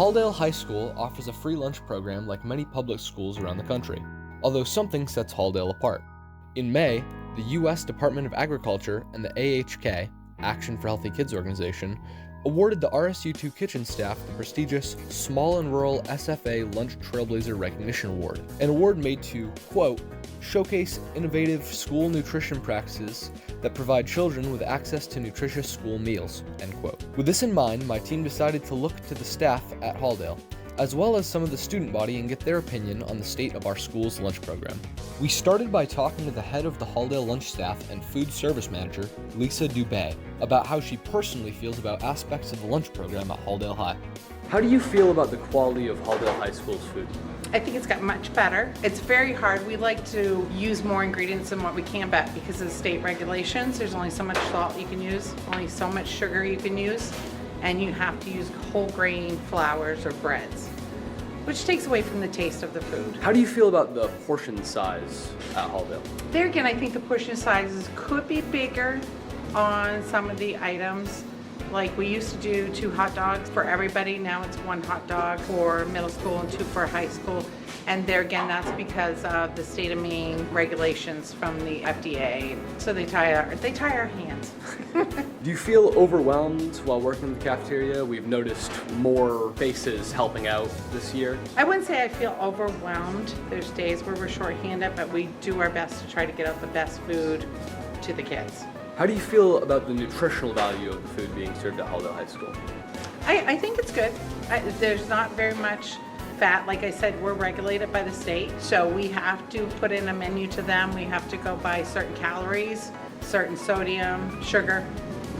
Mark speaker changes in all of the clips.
Speaker 1: Halldale High School offers a free lunch program like many public schools around the country, although something sets Halldale apart. In May, the U.S. Department of Agriculture and the AHK, Action for Healthy Kids organization, awarded the RSU2 kitchen staff the prestigious Small and Rural SFA Lunch Trailblazer Recognition Award, an award made to, quote, showcase innovative school nutrition practices that provide children with access to nutritious school meals, end quote. With this in mind, my team decided to look to the staff at Halldale, as well as some of the student body, and get their opinion on the state of our school's lunch program. We started by talking to the head of the Halldale lunch staff and food service manager, Lisa Dubé, about how she personally feels about aspects of the lunch program at Halldale High. How do you feel about the quality of Halldale High School's food?
Speaker 2: I think it's got much better. It's very hard. We like to use more ingredients than what we can, but because of the state regulations, there's only so much salt you can use, only so much sugar you can use, and you have to use whole grain flours or breads, which takes away from the taste of the food.
Speaker 1: How do you feel about the portion size at Halldale?
Speaker 2: There again, I think the portion sizes could be bigger on some of the items. Like we used to do 2 hot dogs for everybody, now it's 1 hot dog for middle school and 2 for high school. And there again, that's because of the state of Maine regulations from the FDA. So they tie our hands.
Speaker 1: Do you feel overwhelmed while working in the cafeteria? We've noticed more faces helping out this year.
Speaker 2: I wouldn't say I feel overwhelmed. There's days where we're shorthanded, but we do our best to try to get out the best food to the kids.
Speaker 1: How do you feel about the nutritional value of the food being served at Halldale High School?
Speaker 2: I think it's good. There's not very much fat. Like I said, we're regulated by the state, so we have to put in a menu to them. We have to go by certain calories, certain sodium, sugar.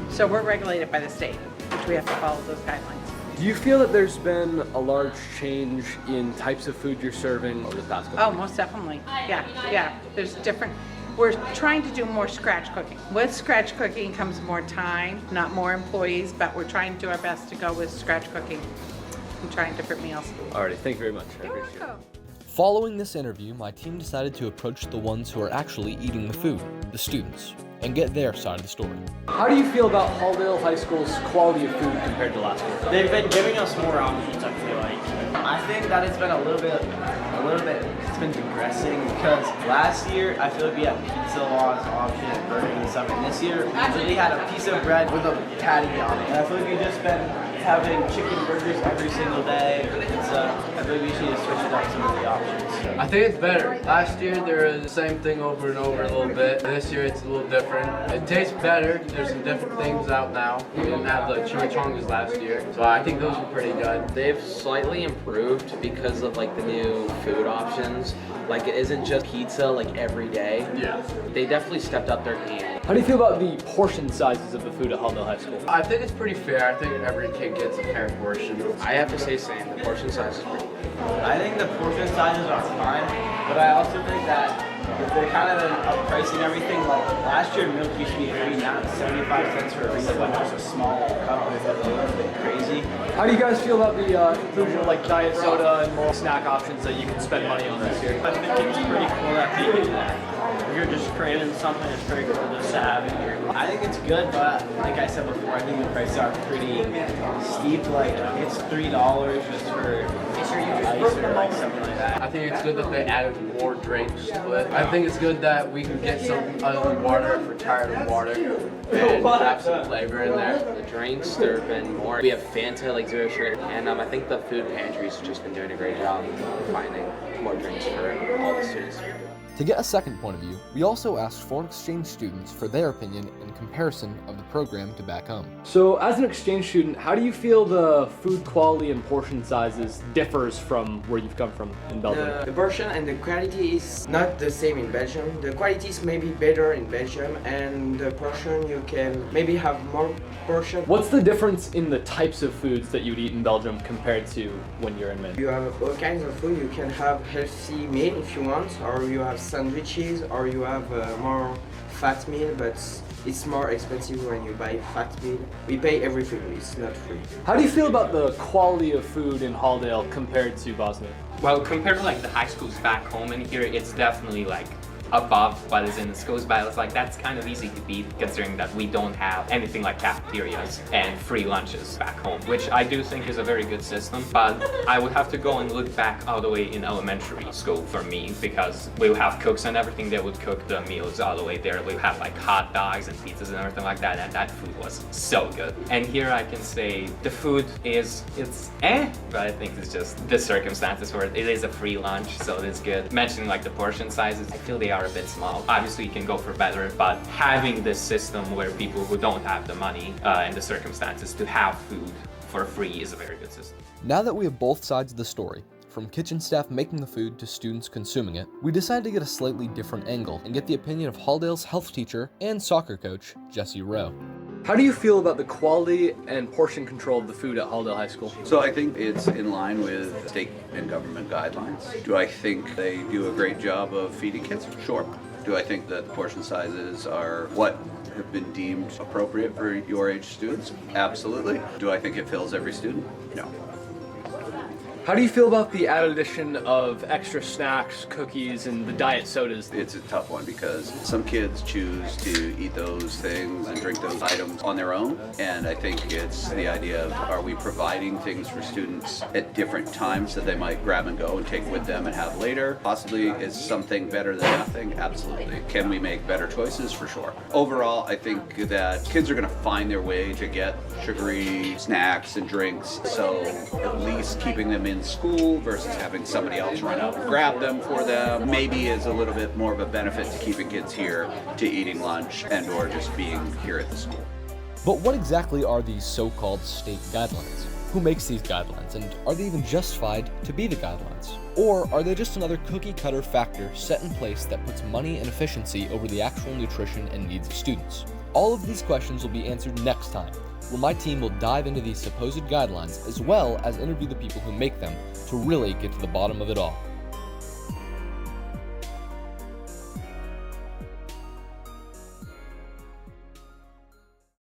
Speaker 2: So we're regulated by the state, which we have to follow those guidelines.
Speaker 1: Do you feel that there's been a large change in types of food you're serving over the past couple
Speaker 2: Oh, most definitely. Yeah. There's different. We're trying to do more scratch cooking. With scratch cooking comes more time, not more employees, but we're trying to do our best to go with scratch cooking and trying different meals.
Speaker 1: Alrighty, thank you very much. I
Speaker 2: You're
Speaker 1: appreciate it.
Speaker 2: welcome.
Speaker 1: Following this interview, my team decided to approach the ones who are actually eating the food, the students, and get their side of the story. How do you feel about Halldale High School's quality of food compared to last year?
Speaker 3: They've been giving us more options, I feel like. I think that it's been a little bit, it's been digressing because last year I feel like we had pizza laws option and burger and stuff, and this year we really had a piece of bread with a patty on it. And I feel like we've just been having chicken burgers every single day, pizza. I feel like we should just switch up some of the options.
Speaker 4: I think it's better. Last year there was the same thing over and over a little bit. This year it's a little different. It tastes better. There's some different things out now. We didn't have the chimichangas last year, so I think those were pretty good.
Speaker 5: They've slightly improved because of like the new food options. Like it isn't just pizza like every day.
Speaker 4: Yeah.
Speaker 5: They definitely stepped up their game.
Speaker 1: How do you feel about the portion sizes of the food at Halldale High School?
Speaker 4: I think it's pretty fair. I think every kid gets a fair portion.
Speaker 5: I have to say same. The portion size is pretty good.
Speaker 3: I think the portion sizes are fine, but I also think that they're kind of uppricing everything. Like last year, milk used to be free, now it's 75 cents for a like just a small cup. It's a little bit crazy.
Speaker 1: How do you guys feel about the inclusion of like diet soda and more snack options that you can spend money on this year?
Speaker 3: I think it's pretty cool that they do that. If you're just craving something, it's pretty cool just to have it here. I think it's good, but like I said before, I think the prices are pretty steep. Like it's $3 just for ice or like something like that.
Speaker 4: I think it's good that they added more drinks to it. I think it's good that we can get some other than water if we're tired of water and have some flavor in there.
Speaker 5: The drinks, there have been more. We have Fanta, like 0 sugar, and I think the food pantry's just been doing a great job finding more drinks for all the students.
Speaker 1: To get a second point of view, we also asked foreign exchange students for their opinion in comparison of the program to back home. So as an exchange student, how do you feel the food quality and portion sizes differs from where you've come from in Belgium?
Speaker 6: The portion and the quality is not the same in Belgium. The quality is maybe better in Belgium, and the portion you can maybe have more portion.
Speaker 1: What's the difference in the types of foods that you'd eat in Belgium compared to when you're in Maine?
Speaker 6: You have all kinds of food. You can have healthy meal if you want, or you have sandwiches, or you have more fat meal, but it's more expensive when you buy fat meal. We pay everything, it's not free.
Speaker 1: How do you feel about the quality of food in Halldale compared to Bosnia?
Speaker 7: Well, compared to like the high schools back home in here, it's definitely like above what is in the schools, but it's like that's kind of easy to beat considering that we don't have anything like cafeterias and free lunches back home, which I do think is a very good system. But I would have to go and look back all the way in elementary school for me, because we would have cooks and everything that would cook the meals all the way there. We would have like hot dogs and pizzas and everything like that, and that food was so good. And here I can say the food it's but I think it's just the circumstances where it is a free lunch, so it's good. Mentioning like the portion sizes, I feel they are a bit small. Obviously you can go for better, but having this system where people who don't have the money and the circumstances to have food for free is a very good system.
Speaker 1: Now that we have both sides of the story, from kitchen staff making the food to students consuming it, we decided to get a slightly different angle and get the opinion of Halldale's health teacher and soccer coach, Jesse Rowe. How do you feel about the quality and portion control of the food at Halldale High School?
Speaker 8: So I think it's in line with state and government guidelines. Do I think they do a great job of feeding kids? Sure. Do I think that the portion sizes are what have been deemed appropriate for your age students? Absolutely. Do I think it fills every student? No.
Speaker 1: How do you feel about the added addition of extra snacks, cookies, and the diet sodas?
Speaker 8: It's a tough one because some kids choose to eat those things and drink those items on their own. And I think it's the idea of, are we providing things for students at different times that they might grab and go and take with them and have later? Possibly, is something better than nothing? Absolutely. Can we make better choices? For sure. Overall, I think that kids are going to find their way to get sugary snacks and drinks. So at least keeping them in school versus having somebody else run out and grab them for them maybe is a little bit more of a benefit to keeping kids here, to eating lunch and or just being here at the school.
Speaker 1: But what exactly are these so-called state guidelines? Who makes these guidelines, and are they even justified to be the guidelines? Or are they just another cookie-cutter factor set in place that puts money and efficiency over the actual nutrition and needs of students? All of these questions will be answered next time, where my team will dive into these supposed guidelines as well as interview the people who make them to really get to the bottom of it all.